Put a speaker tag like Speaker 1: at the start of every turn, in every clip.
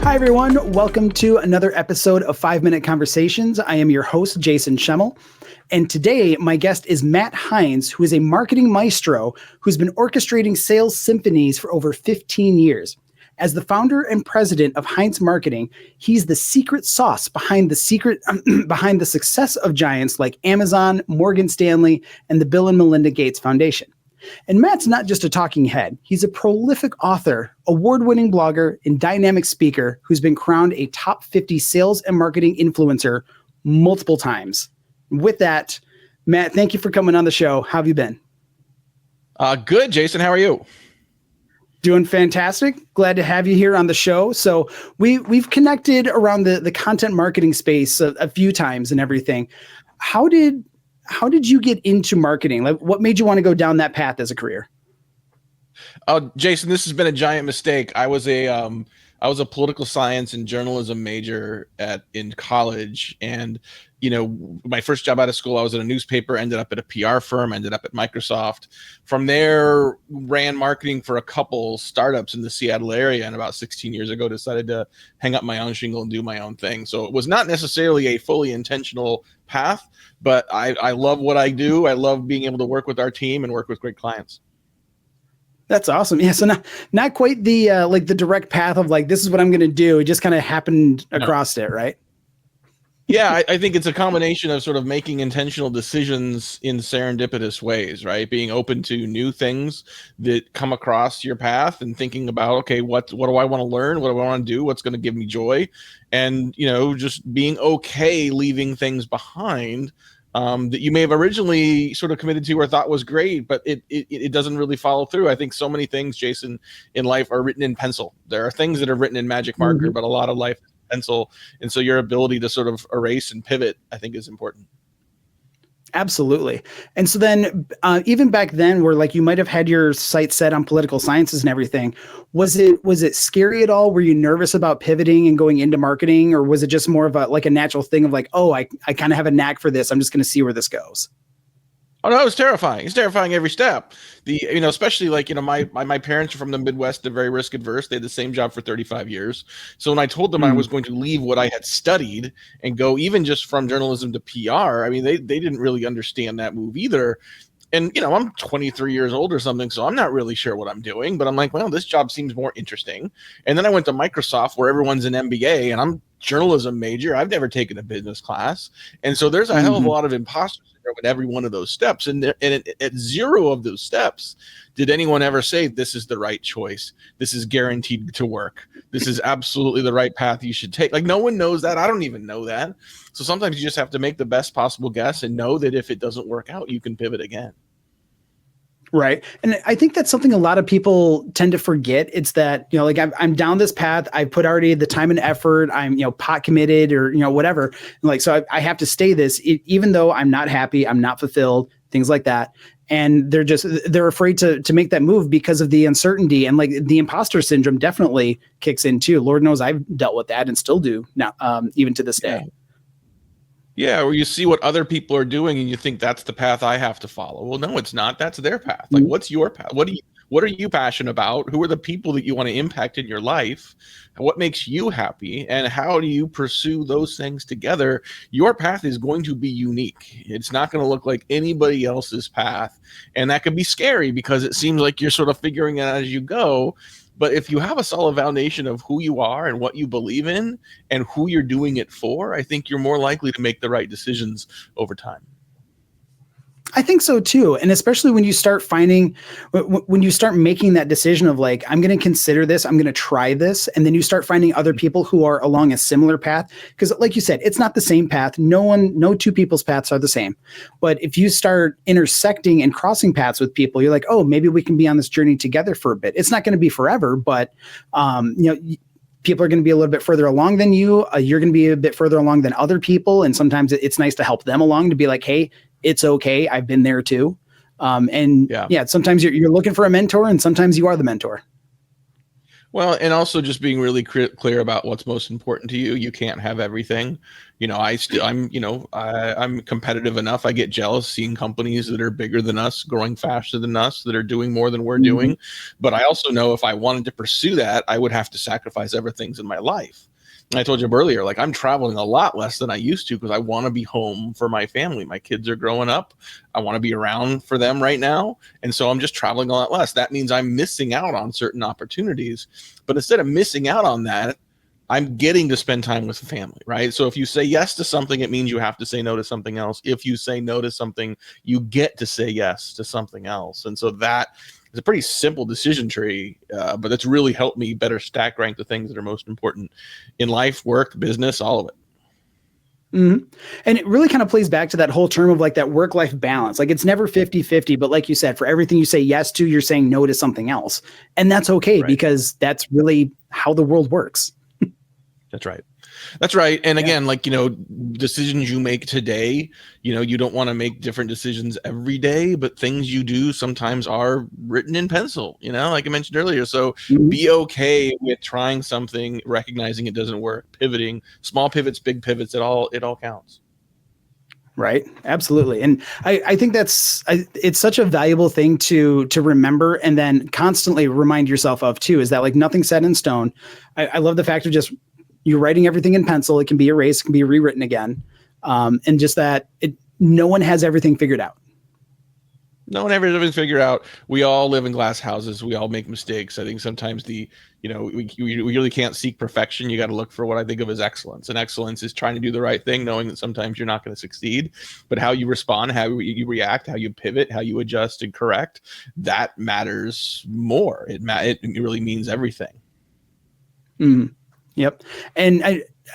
Speaker 1: Hi, everyone. Welcome to another episode of 5-Minute Conversations. I am your host, Jason Schemmel. And today, my guest is Matt Heinz, who is a marketing maestro who's been orchestrating sales symphonies for over 15 years. As the founder and president of Heinz Marketing, he's the secret sauce behind the success of giants like Amazon, Morgan Stanley, and the Bill and Melinda Gates Foundation. And Matt's not just a talking head. He's a prolific author, award-winning blogger, and dynamic speaker who's been crowned a top 50 sales and marketing influencer multiple times. With that, Matt, thank you for coming on the show. How have you been?
Speaker 2: Good, Jason. How are you?
Speaker 1: Doing fantastic. Glad to have you here on the show. So we've connected around the content marketing space a few times and everything. How did you get into marketing? Like, what made you want to go down that path as a career?
Speaker 2: Jason, this has been a giant mistake. I was a political science and journalism major in college, and my first job out of school, I was at a newspaper, ended up at a PR firm, ended up at Microsoft. From there, ran marketing for a couple startups in the Seattle area, and about 16 years ago, decided to hang up my own shingle and do my own thing. So it was not necessarily a fully intentional path, but I love what I do. I love being able to work with our team and work with great clients.
Speaker 1: That's awesome. Yeah. So not quite the the direct path of like, this is what I'm going to do. It just kind of happened across it, right?
Speaker 2: Yeah, I think it's a combination of sort of making intentional decisions in serendipitous ways, right? Being open to new things that come across your path and thinking about, okay, what do I want to learn? What do I want to do? What's going to give me joy? And, just being okay leaving things behind that you may have originally sort of committed to or thought was great, but it doesn't really follow through. I think so many things, Jason, in life are written in pencil. There are things that are written in magic marker, but a lot of life is pencil. And so your ability to sort of erase and pivot, I think, is important.
Speaker 1: Absolutely. And so then even back then where like you might have had your sights set on political sciences and everything, was it scary at all? Were you nervous about pivoting and going into marketing, or was it just more of a natural thing of like, oh, I kind of have a knack for this. I'm just going to see where this goes?
Speaker 2: Oh no, it was terrifying. It's terrifying every step. Especially like, my parents are from the Midwest. They're very risk adverse. They had the same job for 35 years. So when I told them I was going to leave what I had studied and go even just from journalism to PR, I mean, they didn't really understand that move either. And, I'm 23 years old or something, so I'm not really sure what I'm doing, but I'm like, well, this job seems more interesting. And then I went to Microsoft where everyone's an MBA and I'm journalism major. I've never taken a business class. And so there's a hell of a lot of imposters at every one of those steps. And at zero of those steps, did anyone ever say, this is the right choice? This is guaranteed to work. This is absolutely the right path you should take. Like, no one knows that. I don't even know that. So sometimes you just have to make the best possible guess and know that if it doesn't work out, you can pivot again.
Speaker 1: Right. And I think that's something a lot of people tend to forget. It's that, I'm down this path. I put already the time and effort. I'm, pot committed or, whatever. So I have to stay this, even though I'm not happy, I'm not fulfilled, things like that. And they're afraid to make that move because of the uncertainty, and like the imposter syndrome definitely kicks in too. Lord knows I've dealt with that and still do now, even to this day.
Speaker 2: Yeah, or you see what other people are doing and you think that's the path I have to follow. Well, no, it's not. That's their path. Like, what's your path? What are you passionate about? Who are the people that you want to impact in your life? What makes you happy? And how do you pursue those things together? Your path is going to be unique. It's not going to look like anybody else's path. And that can be scary because it seems like you're sort of figuring it out as you go. But if you have a solid foundation of who you are and what you believe in and who you're doing it for, I think you're more likely to make the right decisions over time.
Speaker 1: I think so too. And especially when you start making that decision of like, I'm going to consider this, I'm going to try this. And then you start finding other people who are along a similar path. Because like you said, it's not the same path. No two people's paths are the same. But if you start intersecting and crossing paths with people, you're like, oh, maybe we can be on this journey together for a bit. It's not going to be forever, but people are going to be a little bit further along than you. You're going to be a bit further along than other people. And sometimes it's nice to help them along, to be like, hey, it's okay. I've been there too. Sometimes you're looking for a mentor and sometimes you are the mentor.
Speaker 2: Well, and also just being really clear about what's most important to you. You can't have everything. I'm competitive enough. I get jealous seeing companies that are bigger than us, growing faster than us, that are doing more than we're
Speaker 1: Mhm.
Speaker 2: doing. But I also know if I wanted to pursue that, I would have to sacrifice other things in my life. And I told you earlier, like I'm traveling a lot less than I used to because I want to be home for my family. My kids are growing up. I want to be around for them right now. And so I'm just traveling a lot less. That means I'm missing out on certain opportunities. But instead of missing out on that, I'm getting to spend time with the family, right? So if you say yes to something, it means you have to say no to something else. If you say no to something, you get to say yes to something else. And so that is a pretty simple decision tree, but that's really helped me better stack rank the things that are most important in life, work, business, all of it.
Speaker 1: Mhm. And it really kind of plays back to that whole term of like that work-life balance. Like it's never 50-50, but like you said, for everything you say yes to, you're saying no to something else. And that's okay
Speaker 2: Right.
Speaker 1: because that's really how the world works.
Speaker 2: That's right. That's right. And
Speaker 1: Yeah.
Speaker 2: again, like, decisions you make today, you don't want to make different decisions every day, but things you do sometimes are written in pencil, like I mentioned earlier. So
Speaker 1: Mhm.
Speaker 2: be okay with trying something, recognizing it doesn't work, pivoting, small pivots, big pivots, it all counts.
Speaker 1: Right. Absolutely. And I think it's such a valuable thing to remember and then constantly remind yourself of too, is that like nothing's set in stone. I love the fact of just you're writing everything in pencil. It can be erased, it can be rewritten again. And just that no one has everything figured out.
Speaker 2: No one ever has figured out. We all live in glass houses. We all make mistakes. I think sometimes we really can't seek perfection. You got to look for what I think of as excellence. And excellence is trying to do the right thing, knowing that sometimes you're not going to succeed. But how you respond, how you react, how you pivot, how you adjust and correct, that matters more. It really means everything.
Speaker 1: Mm. Yep. And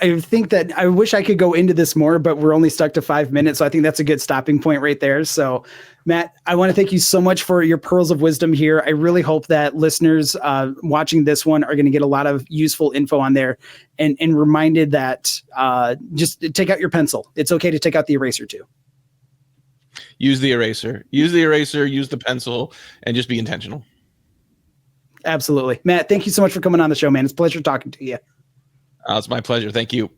Speaker 1: I think that I wish I could go into this more, but we're only stuck to 5 minutes. So I think that's a good stopping point right there. So, Matt, I want to thank you so much for your pearls of wisdom here. I really hope that listeners watching this one are going to get a lot of useful info on there and reminded that just take out your pencil. It's okay to take out the eraser too.
Speaker 2: Use the eraser. Use the pencil, and just be intentional.
Speaker 1: Absolutely. Matt, thank you so much for coming on the show, man. It's a pleasure talking to you.
Speaker 2: It's my pleasure. Thank you.